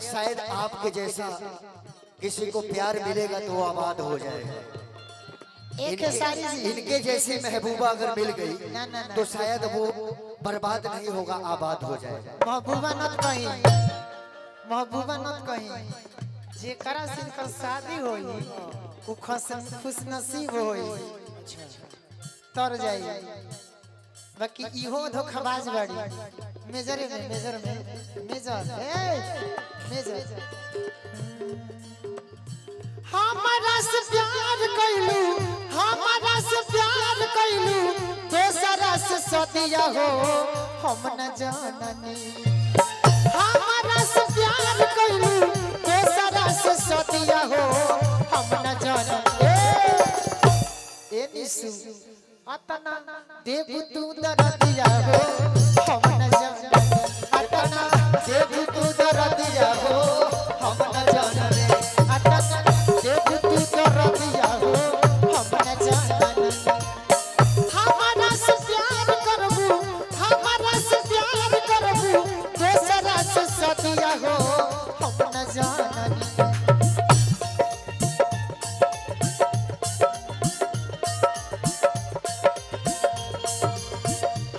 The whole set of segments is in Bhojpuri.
शायद आपके जैसा किसी को प्यार मिलेगा तो वो आबाद हो जाएगा। इनके जैसी महबूबा अगर मिल गई तो शायद वो बर्बाद नहीं होगा, आबाद हो जाएगा। महबूबा नत कहीं जेकरा से इनकर शादी होई वो खुश नसीब होई तर जाई। बाकी इहो धोखाबाज बाड़ी मेजर हमारा से प्यार कैलू दोसरा से सदिया हो हम न जाननी। हमारा से प्यार कैलू दोसरा से सदिया हो हम न जाननी। ए निसु अतना देव तू दरदिया हो हम न जाननी। अतना देव तू दरदिया हो हम न जाननी। अतना देव तू दरदिया हो हम न जाननी। हमारा से प्यार करबू दोसरा से सदिया हो हम न जाननी।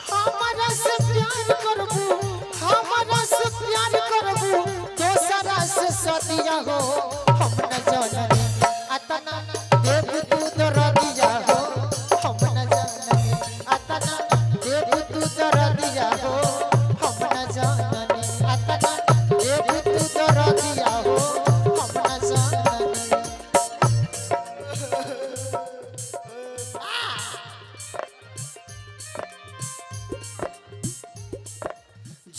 हमारा से प्यार करबू दोसरा से सदिया हो हम न जाननी। अतना देव तू दरदिया हो हम न जाननी। अतना देव तू दरदिया हो हम न जाननी। अतना देव तू दरदिया हो हम न जाननी।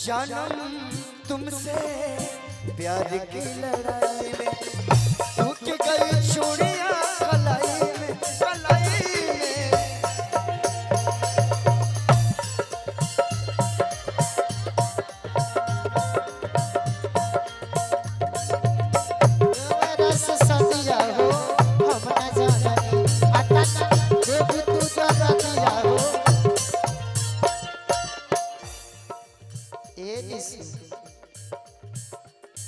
जन्म तुमसे प्यार की लड़ाई में टूट गई चूड़ियां कलाई में। दोसरा से सदिया हो हम न जाननी। अतना देव तू दरदिया हो। ए निसु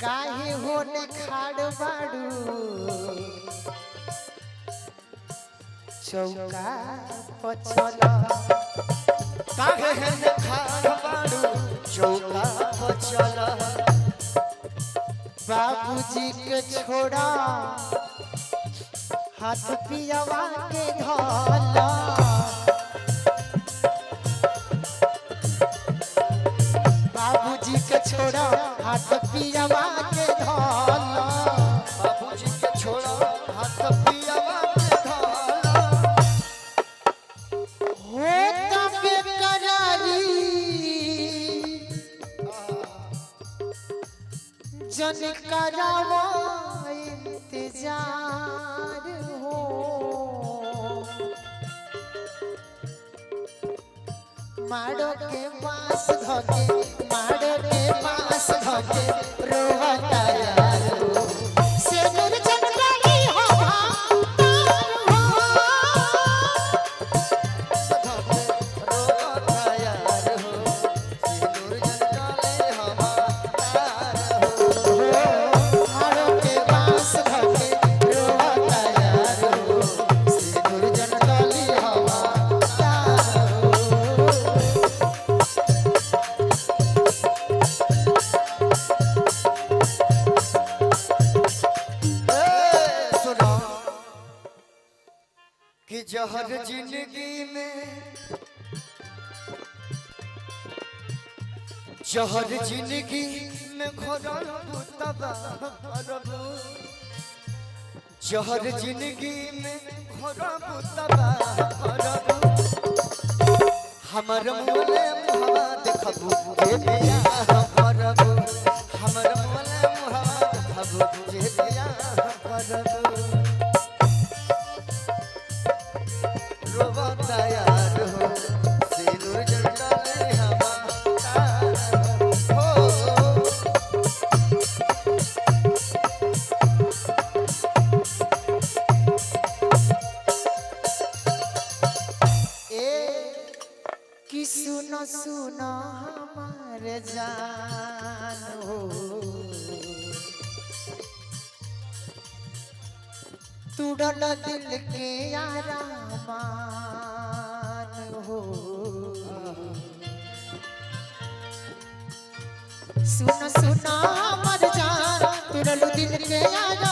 काहे होने खाड़ बाड़ू चौका पछला। काहे है खाड़ बाड़ू चौका पछला। बाबूजी के छोड़ा हाथ पियवा के धला। बाबूजी के छोड़ा हाथ पियवा के धला। बाबूजी के छोड़ा हाथ पियवा के धला। हो तब बेकरारी जन करावा इंतजार हो। माड़ो के पास धके रोवता यार हो। सिंदूर चमकाई हो भातार हो। रोता यार हो सिंदूर जंजाले हमार हो। माड़ो के पास धके रोवता यार हो। सिंदूर चमकाई हो भातार हो। कि जहर जिंदगी में घोरबू तबाह करबू। जहर जिंदगी में घोरबू तबाह करबू। हमर मोले मुहवा देखबू के बियाह करबू। हमर मोले मुहवा देखबू के बियाह करबू। रोवता यार हो सिंदूर जंजाले हमार हो। कि सुनो सुनो हमारे जान हो। तुड़ल दिल के आरामान हो सुन सुना मर जान तुड़ल दिल के आरामान